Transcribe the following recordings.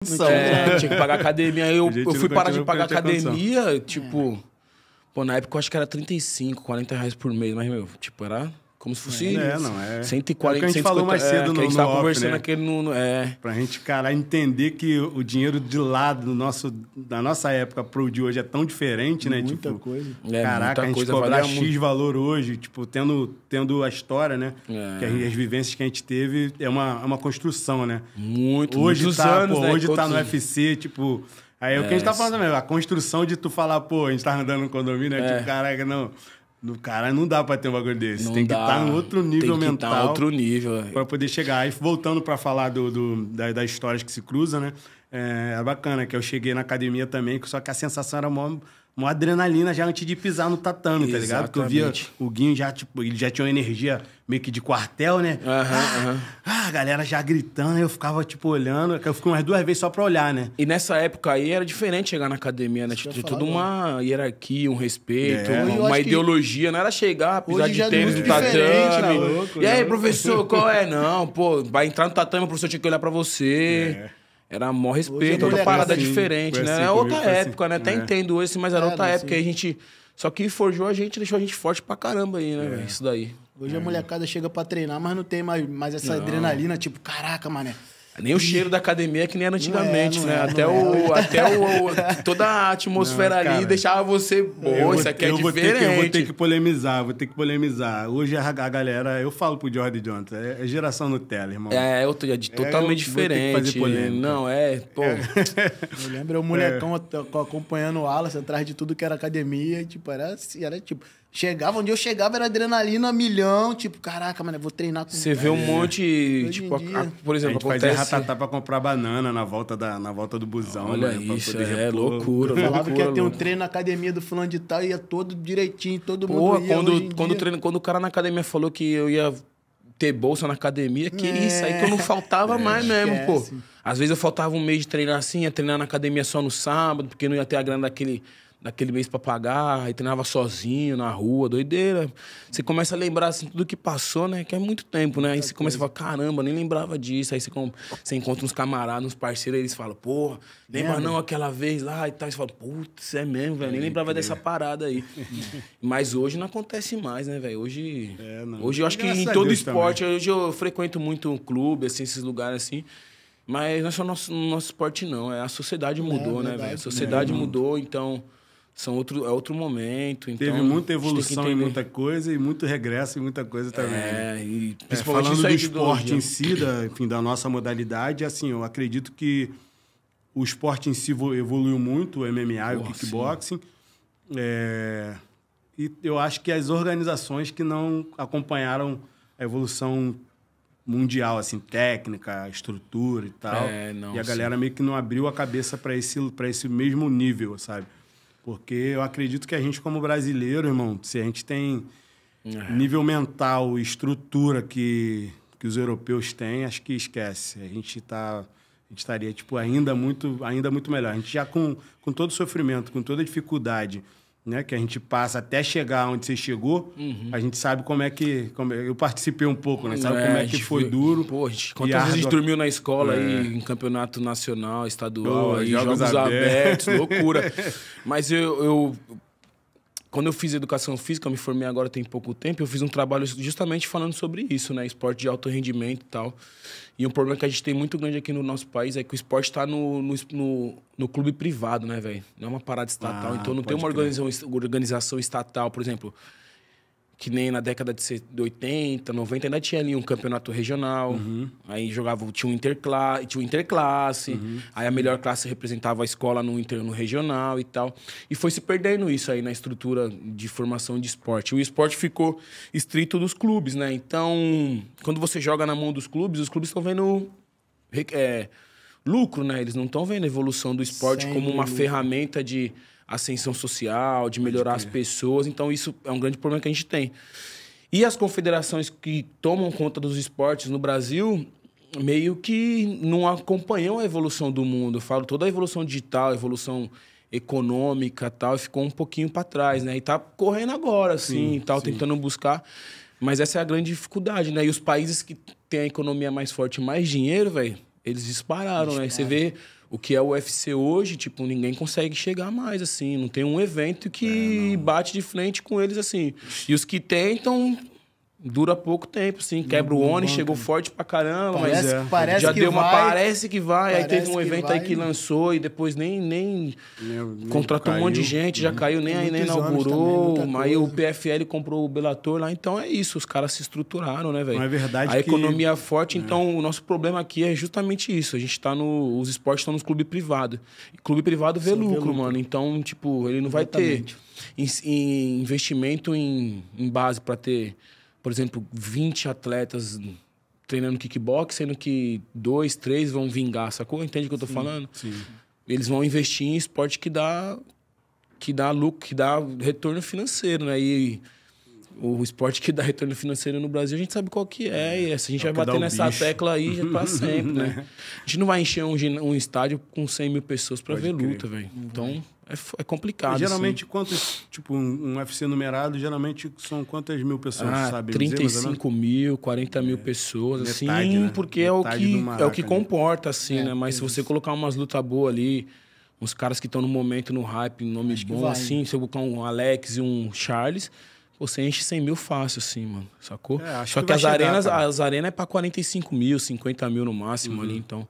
Tinha que pagar academia. Eu fui parar de pagar academia, tipo... Pô, na época eu acho que era 35, 40 reais por mês. Mas, meu, tipo, era como se fosse... 140, que a gente falou mais cedo que a gente tava conversando né? aqui Pra gente, cara, entender que o dinheiro de lá da nossa época pro de hoje é tão diferente, né? Muita tipo, coisa. Caraca, a gente cobrar X valor hoje, tipo, tendo a história, né? Que as vivências que a gente teve é uma construção, né? Muitos anos, né? Hoje tá no UFC, tipo... Aí é o que a gente tá falando também, a construção de tu falar, pô, a gente tá andando no condomínio, né? Tipo, caraca, não... No cara não dá pra ter um bagulho desse. Tem que estar em outro nível mental. Tem que estar em outro nível. Pra poder chegar. Aí, voltando pra falar das histórias que se cruzam, né? É bacana que eu cheguei na academia também, só que a sensação era uma adrenalina já antes de pisar no tatame, tá ligado? Porque eu via o Guinho já, tipo, ele já tinha uma energia meio que de quartel, né? A galera já gritando, eu ficava, tipo, olhando. Eu fiquei umas 2 vezes só pra olhar, né? E nessa época aí era diferente chegar na academia, né? Tinha toda uma hierarquia, um respeito, uma ideologia. Não era chegar, pisar de tênis no tatame. E aí, professor, qual é? Não, pô, vai entrar no tatame, o professor tinha que olhar pra você. Era maior respeito, outra parada diferente, né? É outra época, né? Até entendo hoje, mas era outra época. Aí a gente... Só que forjou a gente, deixou a gente forte pra caramba aí, né, velho? Isso daí. Hoje a molecada chega pra treinar, mas não tem mais essa adrenalina, tipo, caraca, mané. Nem o cheiro da academia que nem era antigamente, né? Toda a atmosfera ali deixava você... Pô, isso aqui é diferente. Eu vou ter que polemizar. Hoje a galera... Eu falo pro Jordan Jones, é geração Nutella, irmão. É totalmente diferente. Vou ter que fazer polêmica. Não, pô... Eu lembro o molecão acompanhando o Wallace atrás de tudo que era academia, tipo, era tipo... Onde eu chegava era adrenalina, milhão, tipo, caraca, mano, eu vou treinar com... Você vê um monte, tipo, por exemplo, a gente fazia ratatá pra comprar banana na volta do busão. Olha, né, isso, loucura. Falava que ia ter um treino na academia do fulano de tal, ia todo direitinho, todo mundo ia. Quando o cara na academia falou que eu ia ter bolsa na academia, que isso aí que eu não faltava mais mesmo, pô. Às vezes eu faltava um mês de treinar assim, ia treinar na academia só no sábado, porque não ia ter a grana daquele mês pra pagar, aí treinava sozinho na rua, doideira. Você começa a lembrar assim, tudo que passou, né? Que é muito tempo, né? Aí você começa a falar, caramba, nem lembrava disso. Aí você encontra uns camaradas, uns parceiros, aí eles falam, pô, lembra não aquela vez lá e tal. Aí você fala, putz, é mesmo, velho. Nem lembrava dessa parada aí. Mas hoje não acontece mais, né, velho? Hoje eu acho que em todo esporte, hoje eu frequento muito um clube, assim, esses lugares assim. Mas não é só nosso esporte, não. A sociedade mudou, né, velho? A sociedade mudou, então... É outro momento. Então, teve muita evolução em muita coisa e muito regresso em muita coisa também. E principalmente falando do esporte em si, da nossa modalidade, assim, eu acredito que o esporte em si evoluiu muito, o MMA e o kickboxing. E eu acho que as organizações que não acompanharam a evolução mundial, assim, técnica, estrutura e tal. E a galera meio que não abriu a cabeça para esse mesmo nível, sabe? Porque eu acredito que a gente, como brasileiro, irmão, se a gente tem nível mental e estrutura que os europeus têm, acho que esquece. A gente estaria, tipo, ainda muito melhor. A gente já com todo o sofrimento, com toda a dificuldade, né, que a gente passa até chegar onde você chegou, a gente sabe como é que... eu participei um pouco, né? Sabe como é que foi duro. Pô, quantas vezes a gente dormiu na escola aí, em campeonato nacional, estadual, aí, jogos abertos, loucura. Mas quando eu fiz educação física, eu me formei agora tem pouco tempo, eu fiz um trabalho justamente falando sobre isso, né? Esporte de alto rendimento e tal. E um problema que a gente tem muito grande aqui no nosso país é que o esporte está no clube privado, né, velho? Não é uma parada estatal. Então não tem uma organização estatal, por exemplo, que nem na década de 80, 90, ainda tinha ali um campeonato regional. Aí tinha um interclasse. Aí a melhor classe representava a escola no regional e tal. E foi se perdendo isso aí na estrutura de formação de esporte. O esporte ficou estrito dos clubes, né? Então, quando você joga na mão dos clubes, os clubes estão vendo lucro, né? Eles não estão vendo a evolução do esporte como uma ferramenta de ascensão social, de melhorar as pessoas. Então, isso é um grande problema que a gente tem. E as confederações que tomam conta dos esportes no Brasil meio que não acompanham a evolução do mundo. Eu falo, toda a evolução digital, a evolução econômica e tal, ficou um pouquinho para trás, né? E tá correndo agora, assim, tentando buscar. Mas essa é a grande dificuldade, né? E os países que têm a economia mais forte, mais dinheiro, velho, eles dispararam, né? Você vê o que é o UFC hoje, tipo, ninguém consegue chegar mais, assim. Não tem um evento que bate de frente com eles, assim. E os que tentam... Dura pouco tempo, assim. Quebra o Oni, chegou forte pra caramba, parece já que deu uma... vai, parece que vai. Aí teve um evento aí que lançou e depois nem contratou um monte de gente, já caiu, nem inaugurou. Também, aí o PFL comprou o Bellator lá. Então é isso, os caras se estruturaram, né, velho? Não é verdade a economia forte, então o nosso problema aqui é justamente isso. A gente tá os esportes estão nos clubes privados. E clube privado vê lucro, mano. Então, tipo, ele não vai ter investimento em base pra ter... Por exemplo, 20 atletas treinando kickbox, sendo que 2, 3 vão vingar, sacou? Entende o que eu tô falando? Sim. Eles vão investir em esporte que dá lucro, que dá retorno financeiro, né? E o esporte que dá retorno financeiro no Brasil, a gente sabe qual que é. E a gente vai bater nessa tecla aí pra sempre, né? A gente não vai encher um estádio com 100 mil pessoas pra ver luta, velho. Então... É complicado. E geralmente, quantos... Tipo, um UFC numerado, geralmente são quantas mil pessoas, sabe? 35 mil, 40 mil pessoas, metade, assim, né? porque é o que comporta, assim, né? Mas se você colocar umas lutas boas ali, uns caras que estão no momento, no hype, nome bom, assim, se eu colocar um Alex e um Charles, você enche 100 mil fácil, assim, mano, sacou? Só que as arenas é pra 45 mil, 50 mil no máximo ali, então...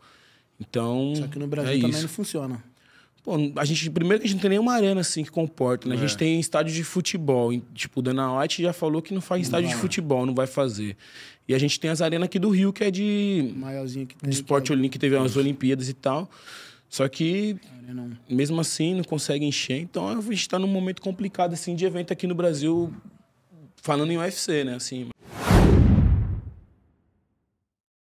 Só que no Brasil também não funciona. Pô, primeiro que a gente não tem nenhuma arena assim que comporta, né? A gente tem estádio de futebol. Tipo, o Dana White já falou que não faz estádio de futebol, não vai fazer. E a gente tem as arenas aqui do Rio, que é de esporte olímpico, que teve as Olimpíadas e tal. Só que, mesmo assim, não consegue encher. Então, a gente tá num momento complicado, assim, de evento aqui no Brasil, falando em UFC, né? Assim,